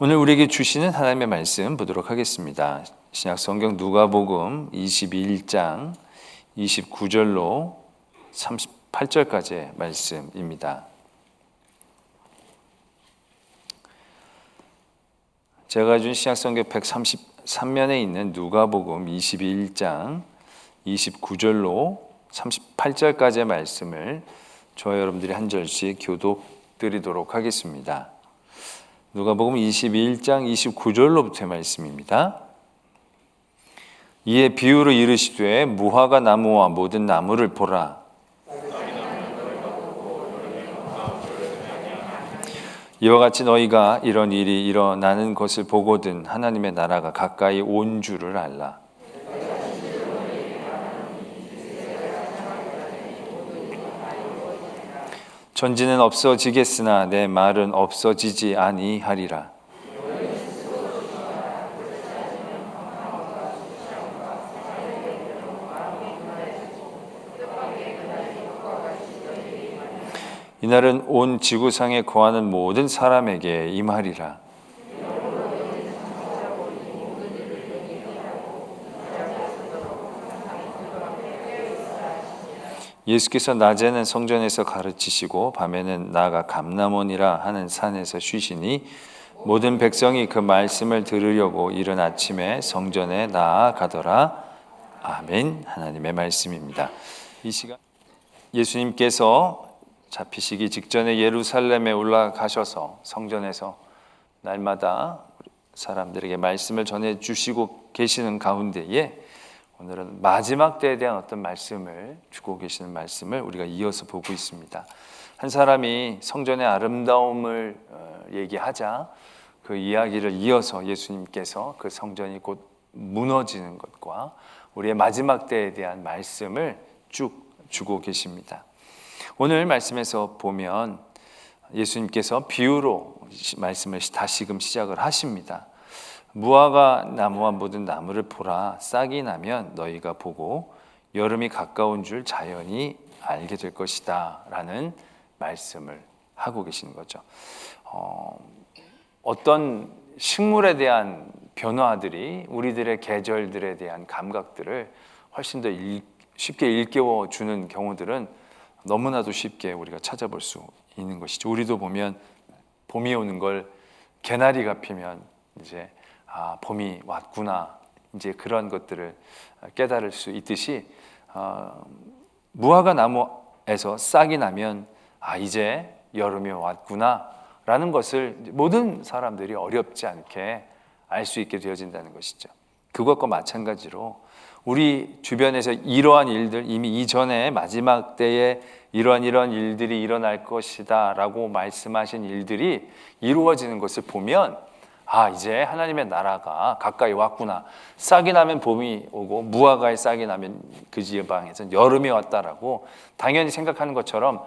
오늘 우리에게 주시는 하나님의 말씀 보도록 하겠습니다. 신약성경 누가복음 21장 29절로 38절까지의 말씀입니다. 제가 준 신약성경 133면에 있는 누가복음 21장 29절로 38절까지의 말씀을 저와 여러분들이 한 절씩 교독드리도록 하겠습니다. 누가복음 21장 29절로부터의 말씀입니다. 이에 비유로 이르시되 무화과 나무와 모든 나무를 보라. 이와 같이 너희가 이런 일이 일어나는 것을 보거든 하나님의 나라가 가까이 온 줄을 알라. 천지는 없어지겠으나 내 말은 없어지지 아니하리라. 이날은 온 지구상에 거하는 모든 사람에게 임하리라. 예수께서 낮에는 성전에서 가르치시고 밤에는 나아가 감람원이라 하는 산에서 쉬시니 모든 백성이 그 말씀을 들으려고 이른 아침에 성전에 나아가더라. 아멘. 하나님의 말씀입니다. 이 시간 예수님께서 잡히시기 직전에 예루살렘에 올라가셔서 성전에서 날마다 사람들에게 말씀을 전해주시고 계시는 가운데에 오늘은 마지막 때에 대한 어떤 말씀을 주고 계시는 말씀을 우리가 이어서 보고 있습니다. 한 사람이 성전의 아름다움을 얘기하자 그 이야기를 이어서 예수님께서 그 성전이 곧 무너지는 것과 우리의 마지막 때에 대한 말씀을 쭉 주고 계십니다. 오늘 말씀에서 보면 예수님께서 비유로 말씀을 다시금 시작을 하십니다. 무화과 나무와 모든 나무를 보라. 싹이 나면 너희가 보고 여름이 가까운 줄 자연히 알게 될 것이다 라는 말씀을 하고 계시는 거죠. 어떤 식물에 대한 변화들이 우리들의 계절들에 대한 감각들을 훨씬 더 쉽게 일깨워주는 경우들은 너무나도 쉽게 우리가 찾아볼 수 있는 것이죠. 우리도 보면 봄이 오는 걸 개나리가 피면 이제 봄이 왔구나, 이제 그런 것들을 깨달을 수 있듯이 무화과 나무에서 싹이 나면 이제 여름이 왔구나 라는 것을 모든 사람들이 어렵지 않게 알 수 있게 되어진다는 것이죠. 그것과 마찬가지로 우리 주변에서 이러한 일들, 이미 이전에 마지막 때에 이런 일들이 일어날 것이다 라고 말씀하신 일들이 이루어지는 것을 보면 이제 하나님의 나라가 가까이 왔구나. 싹이 나면 봄이 오고 무화과에 싹이 나면 그 지방에서는 여름이 왔다라고 당연히 생각하는 것처럼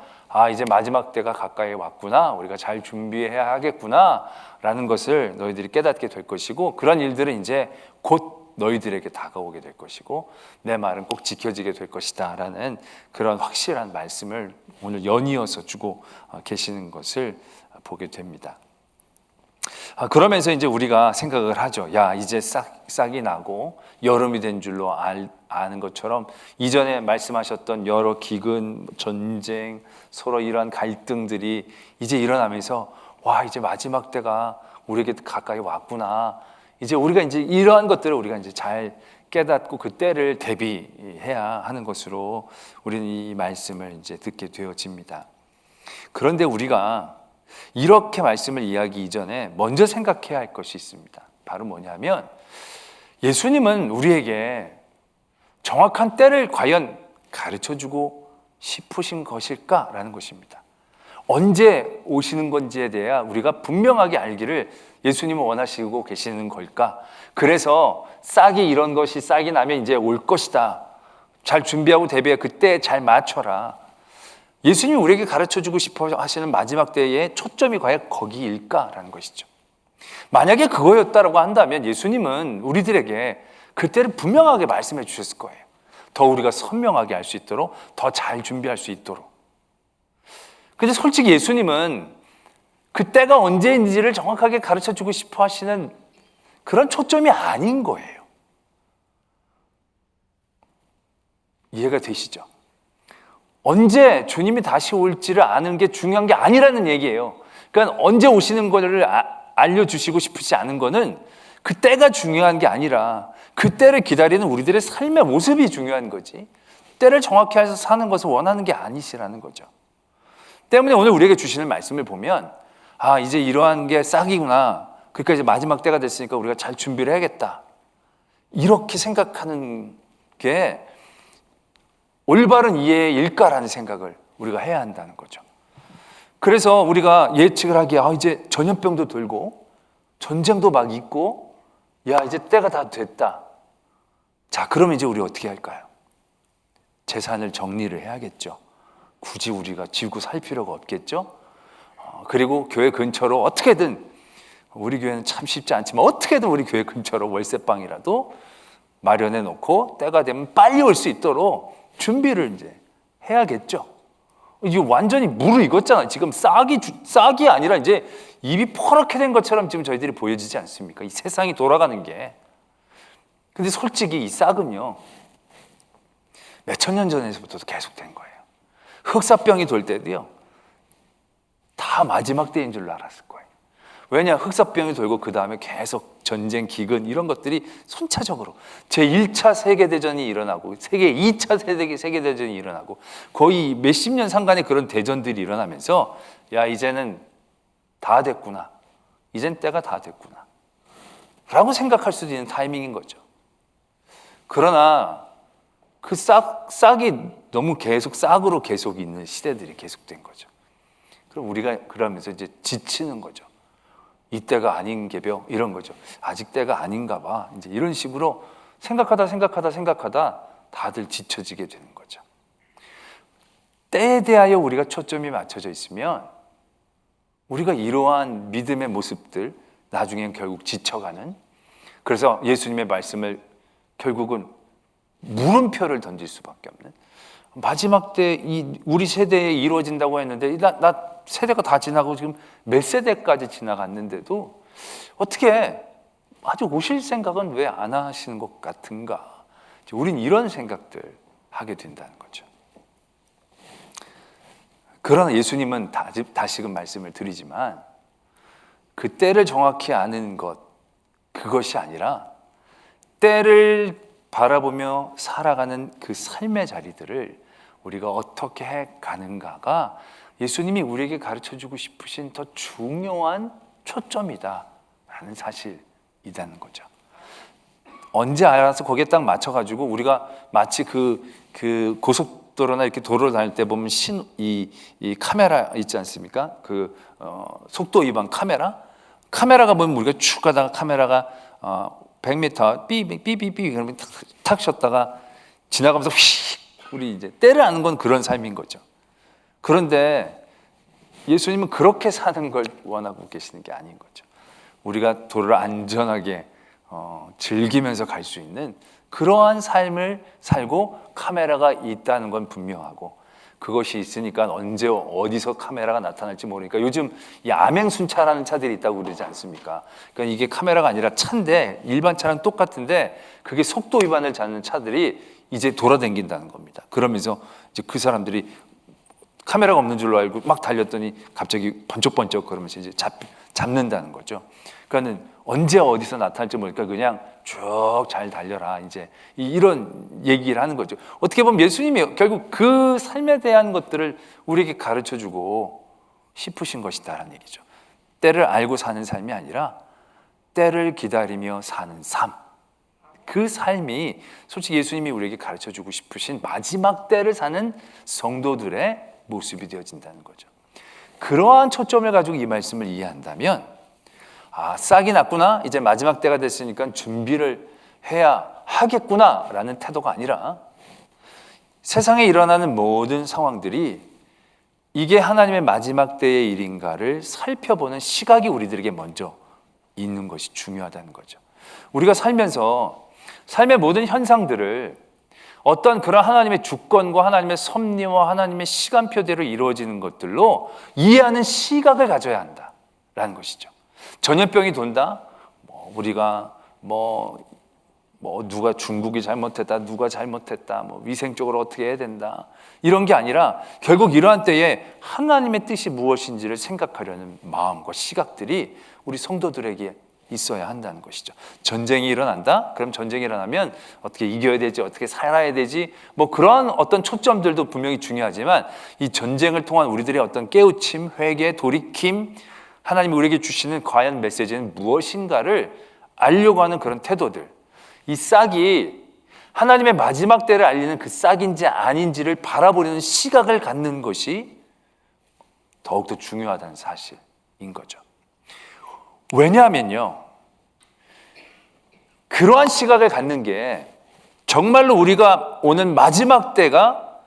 이제 마지막 때가 가까이 왔구나. 우리가 잘 준비해야 하겠구나 라는 것을 너희들이 깨닫게 될 것이고, 그런 일들은 이제 곧 너희들에게 다가오게 될 것이고 내 말은 꼭 지켜지게 될 것이다 라는 그런 확실한 말씀을 오늘 연이어서 주고 계시는 것을 보게 됩니다. 그러면서 이제 우리가 생각을 하죠. 이제 싹이 나고 여름이 된 줄로 아는 것처럼 이전에 말씀하셨던 여러 기근, 전쟁, 서로 이러한 갈등들이 이제 일어나면서 이제 마지막 때가 우리에게 가까이 왔구나. 이제 우리가 이제 이러한 것들을 우리가 이제 잘 깨닫고 그 때를 대비해야 하는 것으로 우리는 이 말씀을 이제 듣게 되어집니다. 그런데 우리가 이렇게 말씀을 이야기 이전에 먼저 생각해야 할 것이 있습니다. 바로 뭐냐면 예수님은 우리에게 정확한 때를 과연 가르쳐주고 싶으신 것일까라는 것입니다. 언제 오시는 건지에 대해 우리가 분명하게 알기를 예수님은 원하시고 계시는 걸까? 그래서 이런 것이 싹이 나면 이제 올 것이다. 잘 준비하고 대비해. 그때 잘 맞춰라. 예수님이 우리에게 가르쳐주고 싶어 하시는 마지막 때의 초점이 과연 거기일까라는 것이죠. 만약에 그거였다라고 한다면 예수님은 우리들에게 그때를 분명하게 말씀해 주셨을 거예요. 더 우리가 선명하게 알 수 있도록, 더 잘 준비할 수 있도록. 근데 솔직히 예수님은 그 때가 언제인지를 정확하게 가르쳐주고 싶어 하시는 그런 초점이 아닌 거예요. 이해가 되시죠? 언제 주님이 다시 올지를 아는 게 중요한 게 아니라는 얘기예요. 그러니까 언제 오시는 거를 알려주시고 싶으시 않은 거는 그 때가 중요한 게 아니라 그 때를 기다리는 우리들의 삶의 모습이 중요한 거지, 때를 정확히 해서 사는 것을 원하는 게 아니시라는 거죠. 때문에 오늘 우리에게 주시는 말씀을 보면 이제 이러한 게 싹이구나, 그러니까 이제 마지막 때가 됐으니까 우리가 잘 준비를 해야겠다, 이렇게 생각하는 게 올바른 이해의 일까라는 생각을 우리가 해야 한다는 거죠. 그래서 우리가 예측을 하기에 이제 전염병도 들고 전쟁도 막 있고 이제 때가 다 됐다. 자, 그러면 이제 우리 어떻게 할까요? 재산을 정리를 해야겠죠. 굳이 우리가 지고 살 필요가 없겠죠. 그리고 교회 근처로 어떻게든, 우리 교회는 참 쉽지 않지만 어떻게든 우리 교회 근처로 월세방이라도 마련해 놓고 때가 되면 빨리 올 수 있도록 준비를 이제 해야겠죠. 이게 완전히 무르익었잖아요. 지금 싹이 아니라 이제 입이 퍼렇게 된 것처럼 지금 저희들이 보여지지 않습니까? 이 세상이 돌아가는 게. 근데 솔직히 이 싹은요, 몇천 년 전에서부터도 계속된 거예요. 흑사병이 돌 때도요, 다 마지막 때인 줄 알았을 거예요. 왜냐, 흑사병이 돌고 그 다음에 계속 전쟁, 기근 이런 것들이 순차적으로 제1차 세계대전이 일어나고 세계 2차 세계대전이 일어나고 거의 몇십 년 상간에 그런 대전들이 일어나면서 이제는 다 됐구나, 이젠 때가 다 됐구나 라고 생각할 수도 있는 타이밍인 거죠. 그러나 그 싹이 너무 계속 싹으로 계속 있는 시대들이 계속된 거죠. 그럼 우리가 그러면서 이제 지치는 거죠. 이때가 아닌 게벼, 이런 거죠. 아직 때가 아닌가 봐, 이제 이런 식으로 생각하다 다들 지쳐지게 되는 거죠. 때에 대하여 우리가 초점이 맞춰져 있으면 우리가 이러한 믿음의 모습들, 나중엔 결국 지쳐가는, 그래서 예수님의 말씀을 결국은 물음표를 던질 수밖에 없는, 마지막 때 우리 세대에 이루어진다고 했는데 나 세대가 다 지나고 지금 몇 세대까지 지나갔는데도 어떻게 아직 오실 생각은 왜 안 하시는 것 같은가, 우린 이런 생각들 하게 된다는 거죠. 그러나 예수님은 다시금 말씀을 드리지만 그 때를 정확히 아는 것, 그것이 아니라 때를 바라보며 살아가는 그 삶의 자리들을 우리가 어떻게 해 가는가가 예수님이 우리에게 가르쳐주고 싶으신 더 중요한 초점이다라는 사실이라는 거죠. 언제 알아서 거기에 딱 맞춰가지고 우리가 마치 그 고속도로나 이렇게 도로를 다닐 때 보면 이 카메라 있지 않습니까? 속도 위반 카메라가 보면 우리가 쭉 가다가 카메라가 100m 삐삐삐삐 그러면 탁 쉬었다가 지나가면서 휙, 우리 이제 때를 아는 건 그런 삶인 거죠. 그런데 예수님은 그렇게 사는 걸 원하고 계시는 게 아닌 거죠. 우리가 도로를 안전하게 즐기면서 갈 수 있는 그러한 삶을 살고, 카메라가 있다는 건 분명하고, 그것이 있으니까 언제 어디서 카메라가 나타날지 모르니까 요즘 이 암행순차라는 차들이 있다고 그러지 않습니까? 그러니까 이게 카메라가 아니라 차인데, 일반 차랑 똑같은데 그게 속도 위반을 잡는 차들이 이제 돌아다닌다는 겁니다. 그러면서 이제 그 사람들이 카메라가 없는 줄로 알고 막 달렸더니 갑자기 번쩍번쩍 그러면서 이제 잡는다는 거죠. 그러니까는 언제 어디서 나타날지 모르니까 그냥 쭉 잘 달려라, 이제 이런 얘기를 하는 거죠. 어떻게 보면 예수님이 결국 그 삶에 대한 것들을 우리에게 가르쳐주고 싶으신 것이다라는 얘기죠. 때를 알고 사는 삶이 아니라 때를 기다리며 사는 삶, 그 삶이 솔직히 예수님이 우리에게 가르쳐주고 싶으신 마지막 때를 사는 성도들의 모습이 되어진다는 거죠. 그러한 초점을 가지고 이 말씀을 이해한다면, 싹이 났구나, 이제 마지막 때가 됐으니까 준비를 해야 하겠구나 라는 태도가 아니라, 세상에 일어나는 모든 상황들이 이게 하나님의 마지막 때의 일인가를 살펴보는 시각이 우리들에게 먼저 있는 것이 중요하다는 거죠. 우리가 살면서 삶의 모든 현상들을 어떤 그런 하나님의 주권과 하나님의 섭리와 하나님의 시간표대로 이루어지는 것들로 이해하는 시각을 가져야 한다. 라는 것이죠. 전염병이 돈다? 우리가 누가 중국이 잘못했다, 누가 잘못했다, 위생적으로 어떻게 해야 된다, 이런 게 아니라 결국 이러한 때에 하나님의 뜻이 무엇인지를 생각하려는 마음과 시각들이 우리 성도들에게 있어야 한다는 것이죠. 전쟁이 일어난다? 그럼 전쟁이 일어나면 어떻게 이겨야 되지, 어떻게 살아야 되지, 그런 어떤 초점들도 분명히 중요하지만 이 전쟁을 통한 우리들의 어떤 깨우침, 회개, 돌이킴, 하나님이 우리에게 주시는 과연 메시지는 무엇인가를 알려고 하는 그런 태도들, 이 싹이 하나님의 마지막 때를 알리는 그 싹인지 아닌지를 바라보려는 시각을 갖는 것이 더욱더 중요하다는 사실인 거죠. 왜냐하면요, 그러한 시각을 갖는 게 정말로 우리가 오는 마지막 때가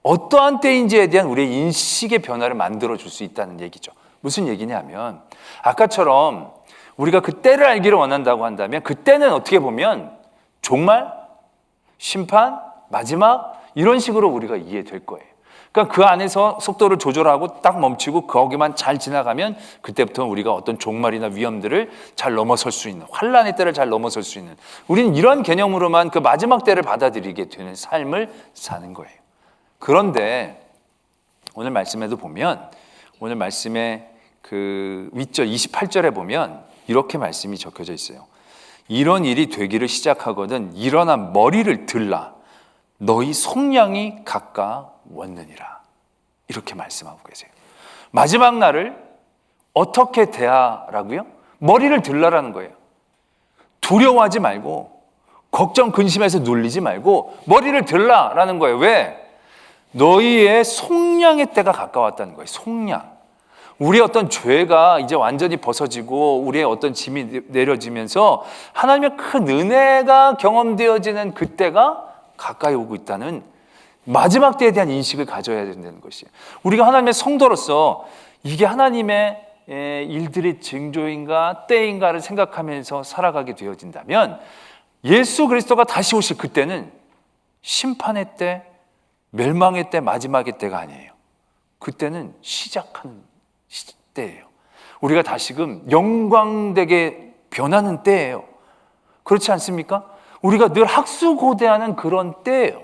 어떠한 때인지에 대한 우리의 인식의 변화를 만들어줄 수 있다는 얘기죠. 무슨 얘기냐면 아까처럼 우리가 그 때를 알기를 원한다고 한다면 그 때는 어떻게 보면 종말, 심판, 마지막 이런 식으로 우리가 이해될 거예요. 그러니까 그 안에서 속도를 조절하고 딱 멈추고 거기만 잘 지나가면 그때부터 우리가 어떤 종말이나 위험들을 잘 넘어설 수 있는, 환란의 때를 잘 넘어설 수 있는, 우리는 이런 개념으로만 그 마지막 때를 받아들이게 되는 삶을 사는 거예요. 그런데 오늘 말씀에도 보면, 오늘 말씀의 그 윗절 28절에 보면 이렇게 말씀이 적혀져 있어요. 이런 일이 되기를 시작하거든 일어나 머리를 들라 너희 속량이 가까웠느니라. 이렇게 말씀하고 계세요. 마지막 날을 어떻게 대하라고요? 머리를 들라라는 거예요. 두려워하지 말고 걱정 근심해서 눌리지 말고 머리를 들라라는 거예요. 왜? 너희의 속량의 때가 가까웠다는 거예요. 속량. 우리의 어떤 죄가 이제 완전히 벗어지고 우리의 어떤 짐이 내려지면서 하나님의 큰 은혜가 경험되어지는 그때가 가까이 오고 있다는 마지막 때에 대한 인식을 가져야 된다는 것이에요. 우리가 하나님의 성도로서 이게 하나님의 일들의 징조인가 때인가를 생각하면서 살아가게 되어진다면 예수 그리스도가 다시 오실 그때는 심판의 때, 멸망의 때, 마지막의 때가 아니에요. 그때는 시작하는 때예요. 우리가 다시금 영광되게 변하는 때예요. 그렇지 않습니까? 우리가 늘 학수고대하는 그런 때예요.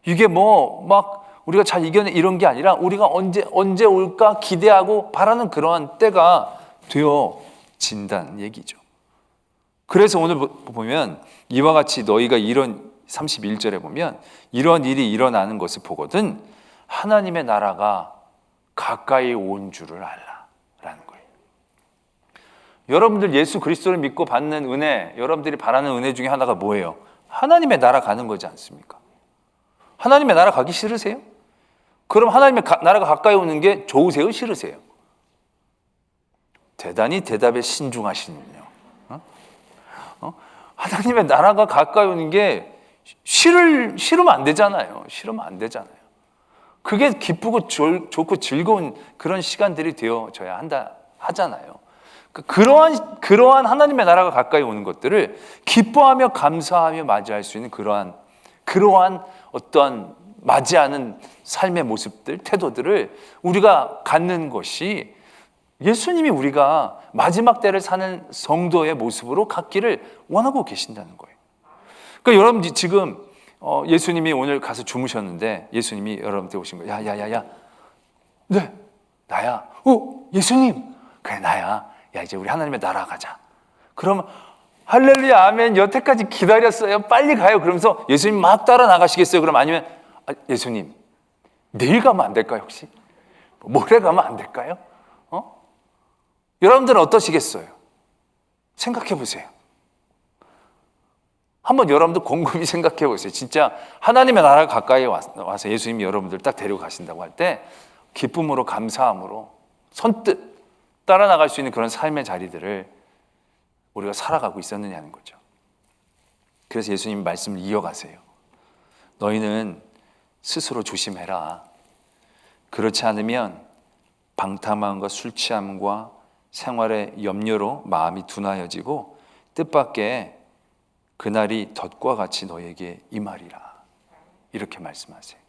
이게 우리가 잘 이겨내 이런 게 아니라 우리가 언제 올까 기대하고 바라는 그러한 때가 되어진다는 얘기죠. 그래서 오늘 보면 이와 같이 너희가 이런 31절에 보면 이런 일이 일어나는 것을 보거든 하나님의 나라가 가까이 온 줄을 알라라는 거예요. 여러분들 예수 그리스도를 믿고 받는 은혜, 여러분들이 바라는 은혜 중에 하나가 뭐예요? 하나님의 나라 가는 거지 않습니까? 하나님의 나라 가기 싫으세요? 그럼 하나님의 나라가 가까이 오는 게 좋으세요? 싫으세요? 대단히 대답에 신중하시는군요. 하나님의 나라가 가까이 오는 게 싫으면 안 되잖아요. 싫으면 안 되잖아요. 그게 기쁘고 좋고 즐거운 그런 시간들이 되어져야 하잖아요. 그러한 하나님의 나라가 가까이 오는 것들을 기뻐하며 감사하며 맞이할 수 있는 그러한 어떤 맞이하는 삶의 모습들, 태도들을 우리가 갖는 것이 예수님이 우리가 마지막 때를 사는 성도의 모습으로 갖기를 원하고 계신다는 거예요. 그러니까 여러분 지금 예수님이 오늘 가서 주무셨는데 예수님이 여러분한테 오신 거예요. 야야야야, 네 나야. 예수님, 그래 나야. 야 이제 우리 하나님의 나라 가자. 그러면 할렐루야 아멘 여태까지 기다렸어요. 빨리 가요. 그러면서 예수님 막 따라 나가시겠어요? 그럼 아니면 예수님 내일 가면 안 될까요? 혹시 모레 가면 안 될까요? 여러분들은 어떠시겠어요? 생각해 보세요. 한번 여러분들 곰곰이 생각해 보세요. 진짜 하나님의 나라가 가까이 와서 예수님이 여러분들 딱 데리고 가신다고 할 때 기쁨으로 감사함으로 선뜻 따라 나갈 수 있는 그런 삶의 자리들을 우리가 살아가고 있었느냐는 거죠. 그래서 예수님 말씀을 이어가세요. 너희는 스스로 조심해라. 그렇지 않으면 방탕함과 술 취함과 생활의 염려로 마음이 둔하여지고 뜻밖의 그날이 덫과 같이 너에게 임하리라. 이렇게 말씀하세요.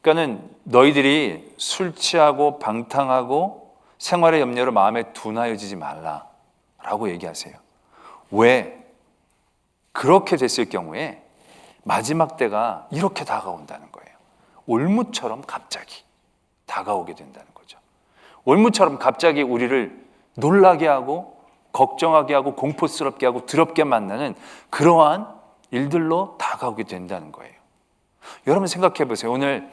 그러니까는 너희들이 술 취하고 방탕하고 생활의 염려로 마음에 둔하여지지 말라라고 얘기하세요. 왜? 그렇게 됐을 경우에 마지막 때가 이렇게 다가온다는 거예요. 올무처럼 갑자기 다가오게 된다는 거죠. 올무처럼 갑자기 우리를 놀라게 하고 걱정하게 하고 공포스럽게 하고 두렵게 만나는 그러한 일들로 다가오게 된다는 거예요. 여러분 생각해 보세요. 오늘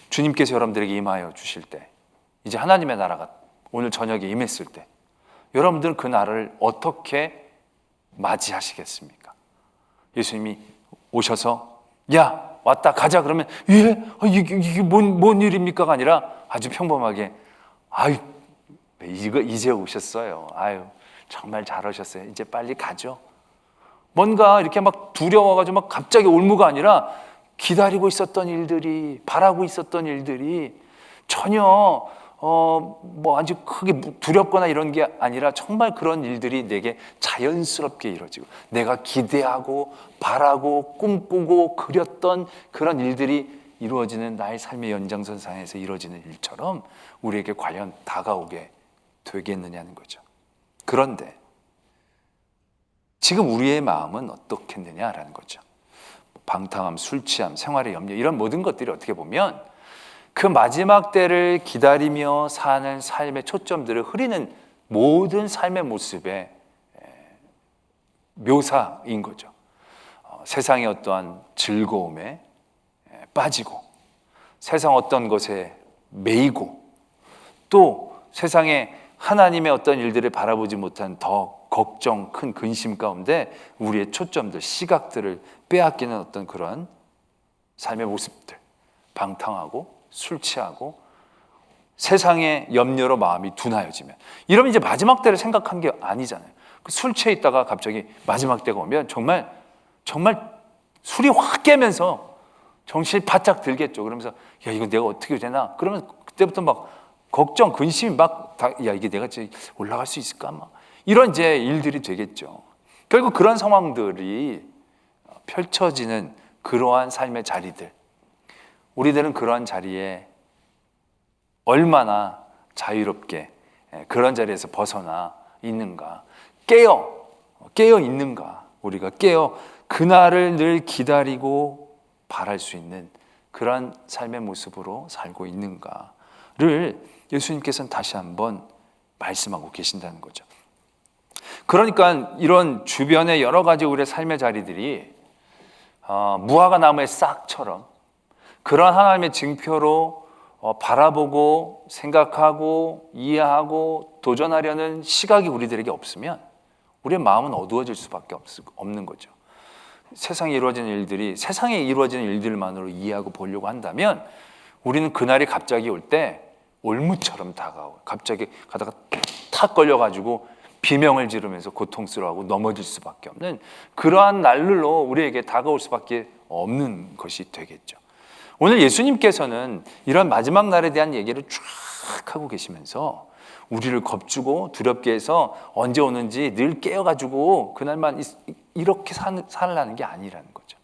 주님께서 여러분들에게 임하여 주실 때, 이제 하나님의 나라가 오늘 저녁에 임했을 때 여러분들은 그 날을 어떻게 맞이하시겠습니까? 예수님이 오셔서 야 왔다 가자 그러면 예? 이게 뭔 일입니까가 아니라 아주 평범하게 아유 이거 이제 오셨어요. 아유 정말 잘하셨어요. 이제 빨리 가죠. 뭔가 이렇게 막 두려워가지고 막 갑자기 올무가 아니라 기다리고 있었던 일들이, 바라고 있었던 일들이 전혀 뭐 아주 크게 두렵거나 이런 게 아니라 정말 그런 일들이 내게 자연스럽게 이루어지고 내가 기대하고 바라고 꿈꾸고 그렸던 그런 일들이 이루어지는 나의 삶의 연장선상에서 이루어지는 일처럼 우리에게 과연 다가오게 되겠느냐는 거죠. 그런데 지금 우리의 마음은 어떻겠느냐라는 거죠. 방탕함, 술 취함, 생활의 염려 이런 모든 것들이 어떻게 보면 그 마지막 때를 기다리며 사는 삶의 초점들을 흐리는 모든 삶의 모습의 묘사인 거죠. 세상의 어떠한 즐거움에 빠지고 세상 어떤 것에 매이고 또 세상에 하나님의 어떤 일들을 바라보지 못한 더 걱정, 큰 근심 가운데 우리의 초점들, 시각들을 빼앗기는 어떤 그런 삶의 모습들, 방탕하고 술 취하고 세상의 염려로 마음이 둔하여지면 이러면 이제 마지막 때를 생각한 게 아니잖아요. 술 취해 있다가 갑자기 마지막 때가 오면 정말 술이 확 깨면서 정신이 바짝 들겠죠. 그러면서 야 이거 내가 어떻게 되나? 그러면 그때부터 막 걱정, 근심이 야 이게 내가 올라갈 수 있을까? 막 이런 이제 일들이 되겠죠. 결국 그런 상황들이 펼쳐지는 그러한 삶의 자리들, 우리들은 그러한 자리에 얼마나 자유롭게 그런 자리에서 벗어나 있는가, 깨어 있는가, 우리가 깨어 그날을 늘 기다리고 바랄 수 있는 그런 삶의 모습으로 살고 있는가를 예수님께서는 다시 한번 말씀하고 계신다는 거죠. 그러니까 이런 주변의 여러 가지 우리의 삶의 자리들이 무화과 나무의 싹처럼 그런 하나님의 증표로 바라보고 생각하고 이해하고 도전하려는 시각이 우리들에게 없으면 우리의 마음은 어두워질 수밖에 없는 거죠. 세상에 이루어지는 일들이 세상에 이루어지는 일들만으로 이해하고 보려고 한다면 우리는 그날이 갑자기 올 때 올무처럼 다가오고 갑자기 가다가 탁 걸려가지고 비명을 지르면서 고통스러워하고 넘어질 수밖에 없는 그러한 날로 우리에게 다가올 수밖에 없는 것이 되겠죠. 오늘 예수님께서는 이런 마지막 날에 대한 얘기를 쫙 하고 계시면서 우리를 겁주고 두렵게 해서 언제 오는지 늘 깨어가지고 그날만 이렇게 살라는 게 아니라는 거죠.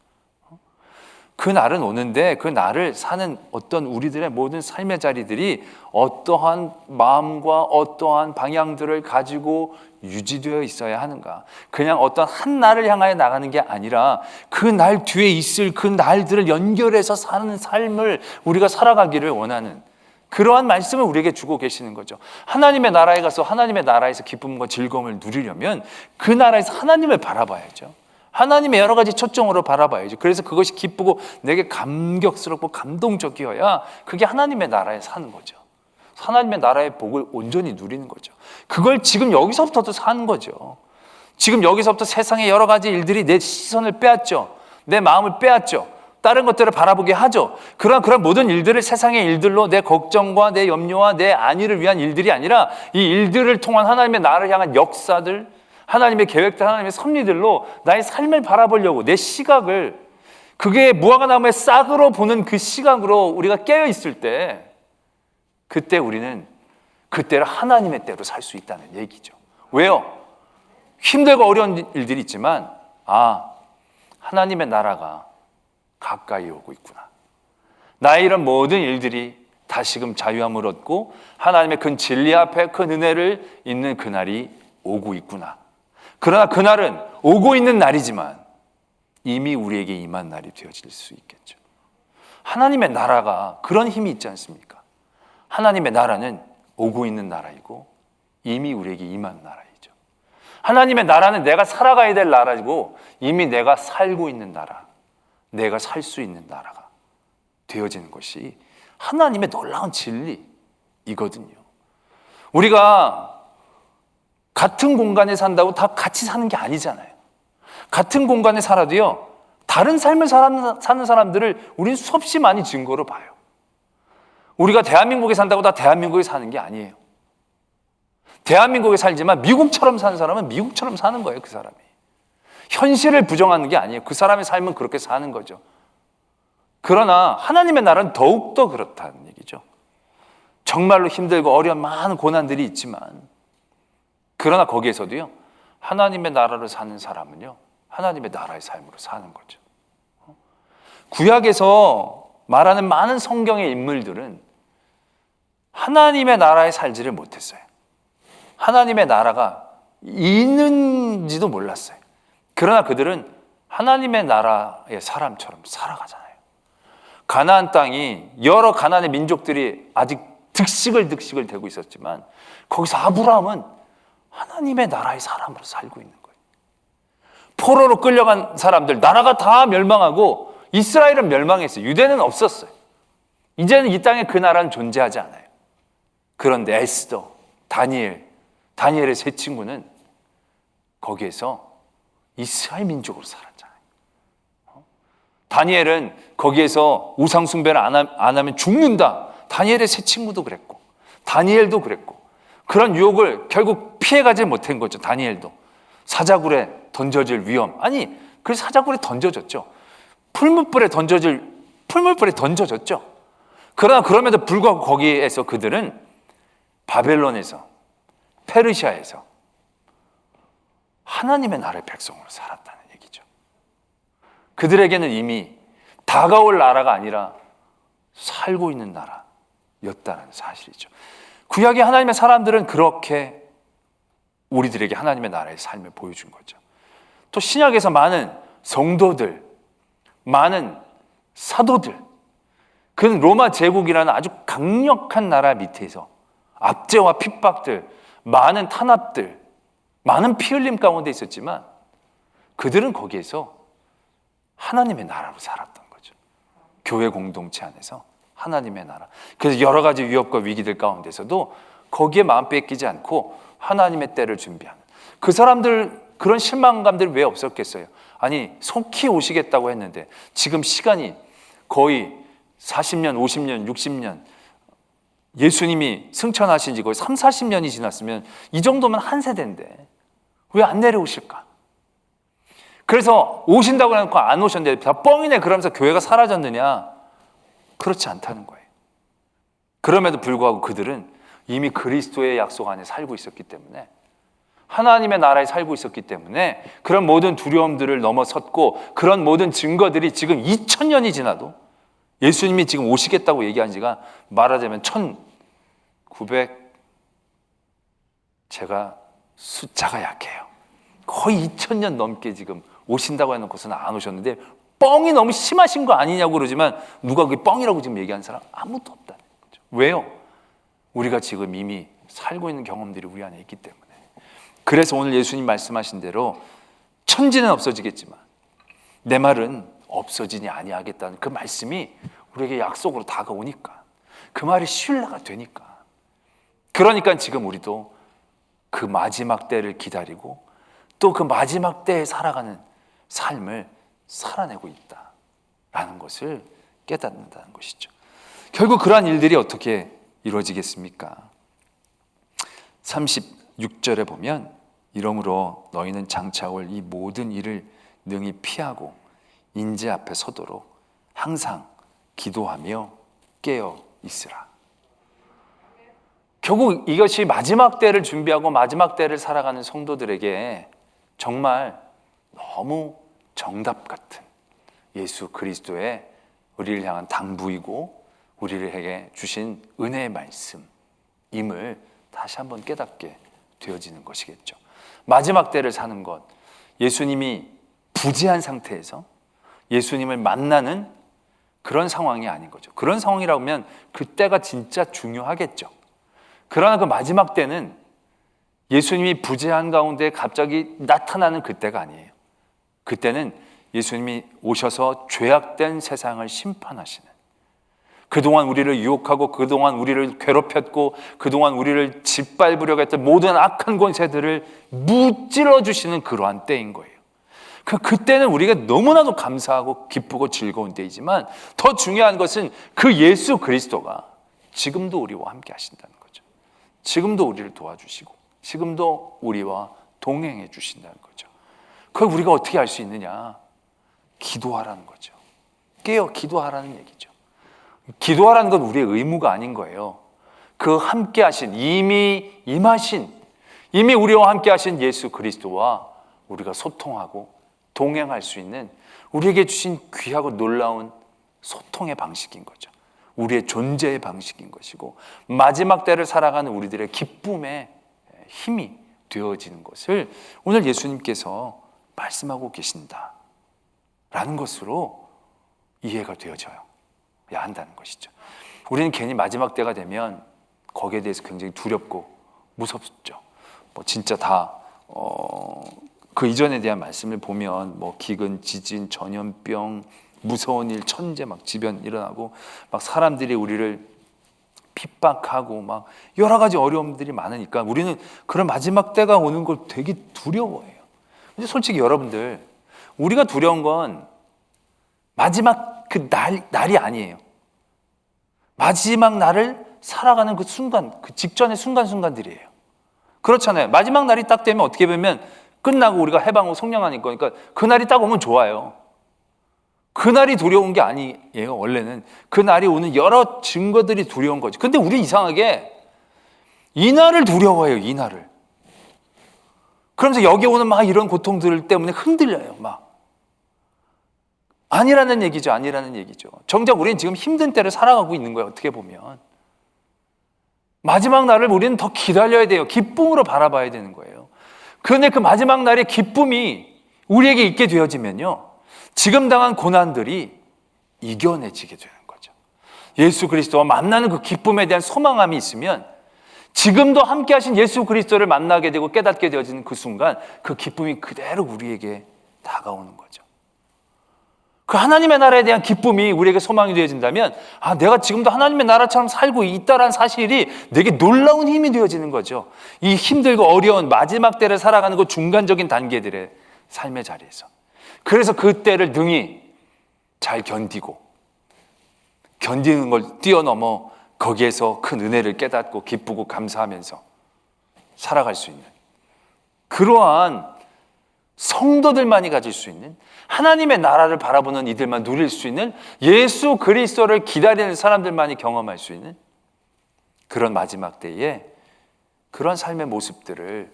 그 날은 오는데 그 날을 사는 어떤 우리들의 모든 삶의 자리들이 어떠한 마음과 어떠한 방향들을 가지고 유지되어 있어야 하는가. 그냥 어떤 한 날을 향하여 나가는 게 아니라 그 날 뒤에 있을 그 날들을 연결해서 사는 삶을 우리가 살아가기를 원하는 그러한 말씀을 우리에게 주고 계시는 거죠. 하나님의 나라에 가서 하나님의 나라에서 기쁨과 즐거움을 누리려면 그 나라에서 하나님을 바라봐야죠. 하나님의 여러 가지 초점으로 바라봐야죠. 그래서 그것이 기쁘고 내게 감격스럽고 감동적이어야 그게 하나님의 나라에 사는 거죠. 하나님의 나라의 복을 온전히 누리는 거죠. 그걸 지금 여기서부터도 사는 거죠. 지금 여기서부터 세상의 여러 가지 일들이 내 시선을 빼앗죠. 내 마음을 빼앗죠. 다른 것들을 바라보게 하죠. 그런 모든 일들을 세상의 일들로 내 걱정과 내 염려와 내 안위를 위한 일들이 아니라 이 일들을 통한 하나님의 나라를 향한 역사들, 하나님의 계획들, 하나님의 섭리들로 나의 삶을 바라보려고 내 시각을 그게 무화과 나무의 싹으로 보는 그 시각으로 우리가 깨어 있을 때 그때 우리는 그때를 하나님의 때로 살 수 있다는 얘기죠. 왜요? 힘들고 어려운 일들이 있지만 하나님의 나라가 가까이 오고 있구나. 나의 이런 모든 일들이 다시금 자유함을 얻고 하나님의 큰 진리 앞에 큰 은혜를 있는 그날이 오고 있구나. 그러나 그날은 오고 있는 날이지만 이미 우리에게 임한 날이 되어질 수 있겠죠. 하나님의 나라가 그런 힘이 있지 않습니까? 하나님의 나라는 오고 있는 나라이고 이미 우리에게 임한 나라이죠. 하나님의 나라는 내가 살아가야 될 나라이고 이미 내가 살고 있는 나라, 내가 살 수 있는 나라가 되어지는 것이 하나님의 놀라운 진리이거든요. 우리가 같은 공간에 산다고 다 같이 사는 게 아니잖아요. 같은 공간에 살아도요, 다른 삶을 사는 사람들을 우리는 수없이 많이 증거로 봐요. 우리가 대한민국에 산다고 다 대한민국에 사는 게 아니에요. 대한민국에 살지만 미국처럼 사는 사람은 미국처럼 사는 거예요, 그 사람이. 현실을 부정하는 게 아니에요. 그 사람의 삶은 그렇게 사는 거죠. 그러나 하나님의 나라는 더욱더 그렇다는 얘기죠. 정말로 힘들고 어려운 많은 고난들이 있지만 그러나 거기에서도요, 하나님의 나라를 사는 사람은요, 하나님의 나라의 삶으로 사는 거죠. 구약에서 말하는 많은 성경의 인물들은 하나님의 나라에 살지를 못했어요. 하나님의 나라가 있는지도 몰랐어요. 그러나 그들은 하나님의 나라의 사람처럼 살아가잖아요. 가나안 땅이 여러 가나안의 민족들이 아직 득식을 되고 있었지만 거기서 아브라함은 하나님의 나라의 사람으로 살고 있는 거예요. 포로로 끌려간 사람들, 나라가 다 멸망하고 이스라엘은 멸망했어요. 유대는 없었어요. 이제는 이 땅에 그 나라는 존재하지 않아요. 그런데 에스더, 다니엘의 세 친구는 거기에서 이스라엘 민족으로 살았잖아요. 다니엘은 거기에서 우상 숭배를 안 하면 죽는다. 다니엘의 세 친구도 그랬고 다니엘도 그랬고 그런 유혹을 결국 피해가지 못한 거죠. 다니엘도 사자굴에 던져질 위험, 아니 그 사자굴에 던져졌죠. 풀무불에 던져졌죠. 그러나 그럼에도 불구하고 거기에서 그들은 바벨론에서, 페르시아에서 하나님의 나라의 백성으로 살았다는 얘기죠. 그들에게는 이미 다가올 나라가 아니라 살고 있는 나라였다는 사실이죠. 구약의 하나님의 사람들은 그렇게 우리들에게 하나님의 나라의 삶을 보여준 거죠. 또 신약에서 많은 성도들, 많은 사도들, 그는 로마 제국이라는 아주 강력한 나라 밑에서 압제와 핍박들, 많은 탄압들, 많은 피 흘림 가운데 있었지만 그들은 거기에서 하나님의 나라로 살았던 거죠. 교회 공동체 안에서 하나님의 나라. 그래서 여러 가지 위협과 위기들 가운데서도 거기에 마음 뺏기지 않고 하나님의 때를 준비하는 그 사람들, 그런 실망감들이 왜 없었겠어요? 아니 속히 오시겠다고 했는데 지금 시간이 거의 40년, 50년, 60년 예수님이 승천하신 지 거의 3, 40년이 지났으면 이 정도면 한 세대인데 왜 안 내려오실까? 그래서 오신다고 해놓고 안 오셨는데 다 뻥이네 그러면서 교회가 사라졌느냐? 그렇지 않다는 거예요. 그럼에도 불구하고 그들은 이미 그리스도의 약속 안에 살고 있었기 때문에, 하나님의 나라에 살고 있었기 때문에 그런 모든 두려움들을 넘어섰고 그런 모든 증거들이 지금 2000년이 지나도 예수님이 지금 오시겠다고 얘기한 지가 말하자면 제가 숫자가 약해요. 거의 2000년 넘게 지금 오신다고 해놓고서는 안 오셨는데 뻥이 너무 심하신 거 아니냐고 그러지만 누가 그게 뻥이라고 지금 얘기하는 사람 아무도 없다는 거죠. 왜요? 우리가 지금 이미 살고 있는 경험들이 우리 안에 있기 때문에. 그래서 오늘 예수님 말씀하신 대로 천지는 없어지겠지만 내 말은 없어지니 아니하겠다는 그 말씀이 우리에게 약속으로 다가오니까, 그 말이 신뢰가 되니까, 그러니까 지금 우리도 그 마지막 때를 기다리고 또 그 마지막 때에 살아가는 삶을 살아내고 있다라는 것을 깨닫는다는 것이죠. 결국 그러한 일들이 어떻게 이루어지겠습니까? 36절에 보면 이러므로 너희는 장차 올 이 모든 일을 능히 피하고 인재 앞에 서도록 항상 기도하며 깨어 있으라. 결국 이것이 마지막 때를 준비하고 마지막 때를 살아가는 성도들에게 정말 너무 정답 같은 예수 그리스도의 우리를 향한 당부이고 우리에게 주신 은혜의 말씀임을 다시 한번 깨닫게 되어지는 것이겠죠. 마지막 때를 사는 것, 예수님이 부재한 상태에서 예수님을 만나는 그런 상황이 아닌 거죠. 그런 상황이라면 그때가 진짜 중요하겠죠. 그러나 그 마지막 때는 예수님이 부재한 가운데 갑자기 나타나는 그때가 아니에요. 그때는 예수님이 오셔서 죄악된 세상을 심판하시는, 그동안 우리를 유혹하고 그동안 우리를 괴롭혔고 그동안 우리를 짓밟으려고 했던 모든 악한 권세들을 무찔러 주시는 그러한 때인 거예요. 그때는 우리가 너무나도 감사하고 기쁘고 즐거운 때이지만 더 중요한 것은 그 예수 그리스도가 지금도 우리와 함께 하신다는 거죠. 지금도 우리를 도와주시고 지금도 우리와 동행해 주신다는 거죠. 그걸 우리가 어떻게 알 수 있느냐? 기도하라는 거죠. 깨어 기도하라는 얘기죠. 기도하라는 건 우리의 의무가 아닌 거예요. 그 함께 하신, 이미 임하신, 이미 우리와 함께 하신 예수 그리스도와 우리가 소통하고 동행할 수 있는 우리에게 주신 귀하고 놀라운 소통의 방식인 거죠. 우리의 존재의 방식인 것이고 마지막 때를 살아가는 우리들의 기쁨의 힘이 되어지는 것을 오늘 예수님께서 말씀하고 계신다라는 것으로 이해가 되어져야 한다는 것이죠. 우리는 괜히 마지막 때가 되면 거기에 대해서 굉장히 두렵고 무섭죠. 진짜 다 그 이전에 대한 말씀을 보면 기근, 지진, 전염병, 무서운 일, 천재 막 지변 일어나고 막 사람들이 우리를 핍박하고 막 여러 가지 어려움들이 많으니까 우리는 그런 마지막 때가 오는 걸 되게 두려워해요. 근데 솔직히 여러분들, 우리가 두려운 건 마지막 그 날이 아니에요. 마지막 날을 살아가는 그 순간, 그 직전의 순간순간들이에요. 그렇잖아요. 마지막 날이 딱 되면 어떻게 보면 끝나고 우리가 해방하고 성령하니까, 그러니까 그날이 딱 오면 좋아요. 그날이 두려운 게 아니에요. 원래는 그날이 오는 여러 증거들이 두려운 거죠. 근데 우리 이상하게 이 날을 두려워해요. 이 날을. 그러면서 여기 오는 막 이런 고통들 때문에 흔들려요. 막 아니라는 얘기죠. 아니라는 얘기죠. 정작 우리는 지금 힘든 때를 살아가고 있는 거예요. 어떻게 보면 마지막 날을 우리는 더 기다려야 돼요. 기쁨으로 바라봐야 되는 거예요. 그런데 그 마지막 날의 기쁨이 우리에게 있게 되어지면요, 지금 당한 고난들이 이겨내지게 되는 거죠. 예수 그리스도와 만나는 그 기쁨에 대한 소망함이 있으면 지금도 함께 하신 예수 그리스도를 만나게 되고 깨닫게 되어지는 그 순간 그 기쁨이 그대로 우리에게 다가오는 거죠. 그 하나님의 나라에 대한 기쁨이 우리에게 소망이 되어진다면 내가 지금도 하나님의 나라처럼 살고 있다는 사실이 내게 놀라운 힘이 되어지는 거죠. 이 힘들고 어려운 마지막 때를 살아가는 그 중간적인 단계들의 삶의 자리에서. 그래서 그 때를 능히 잘 견디고 견디는 걸 뛰어넘어 거기에서 큰 은혜를 깨닫고 기쁘고 감사하면서 살아갈 수 있는 그러한 성도들만이 가질 수 있는, 하나님의 나라를 바라보는 이들만 누릴 수 있는, 예수 그리스도를 기다리는 사람들만이 경험할 수 있는 그런 마지막 때에 그런 삶의 모습들을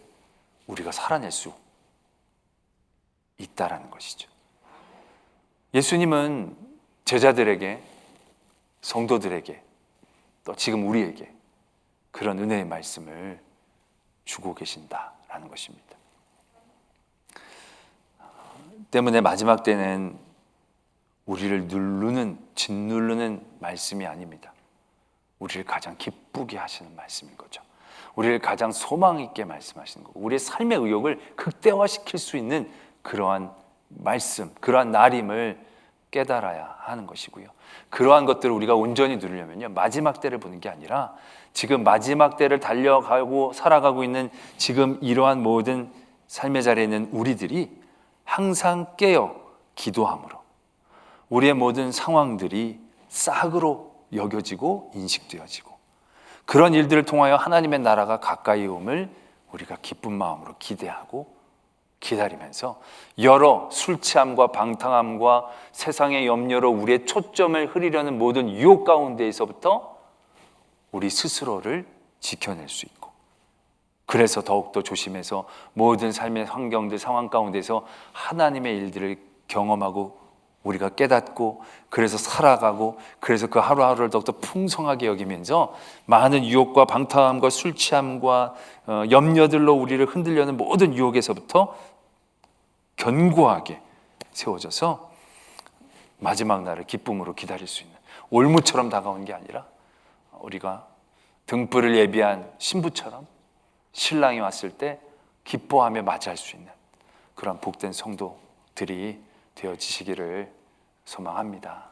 우리가 살아낼 수 있다라는 것이죠. 예수님은 제자들에게, 성도들에게, 또 지금 우리에게 그런 은혜의 말씀을 주고 계신다라는 것입니다. 때문에 마지막 때는 우리를 짓누르는 말씀이 아닙니다. 우리를 가장 기쁘게 하시는 말씀인 거죠. 우리를 가장 소망 있게 말씀하시는 거고, 우리의 삶의 의욕을 극대화시킬 수 있는 그러한 말씀, 그러한 날임을 깨달아야 하는 것이고요. 그러한 것들을 우리가 온전히 누리려면요, 마지막 때를 보는 게 아니라 지금 마지막 때를 달려가고 살아가고 있는 지금 이러한 모든 삶의 자리에 있는 우리들이 항상 깨어 기도함으로 우리의 모든 상황들이 싹으로 여겨지고 인식되어지고, 그런 일들을 통하여 하나님의 나라가 가까이 om을 우리가 기쁜 마음으로 기대하고 기다리면서 여러 술 취함과 방탕함과 세상의 염려로 우리의 초점을 흐리려는 모든 유혹 가운데에서부터 우리 스스로를 지켜낼 수 있고, 그래서 더욱더 조심해서 모든 삶의 환경들, 상황 가운데서 하나님의 일들을 경험하고 우리가 깨닫고 그래서 살아가고 그래서 그 하루하루를 더욱더 풍성하게 여기면서 많은 유혹과 방탕함과 술 취함과 염려들로 우리를 흔들려는 모든 유혹에서부터 견고하게 세워져서 마지막 날을 기쁨으로 기다릴 수 있는, 올무처럼 다가오는 게 아니라 우리가 등불을 예비한 신부처럼 신랑이 왔을 때 기뻐하며 맞이할 수 있는 그런 복된 성도들이 되어지시기를 소망합니다.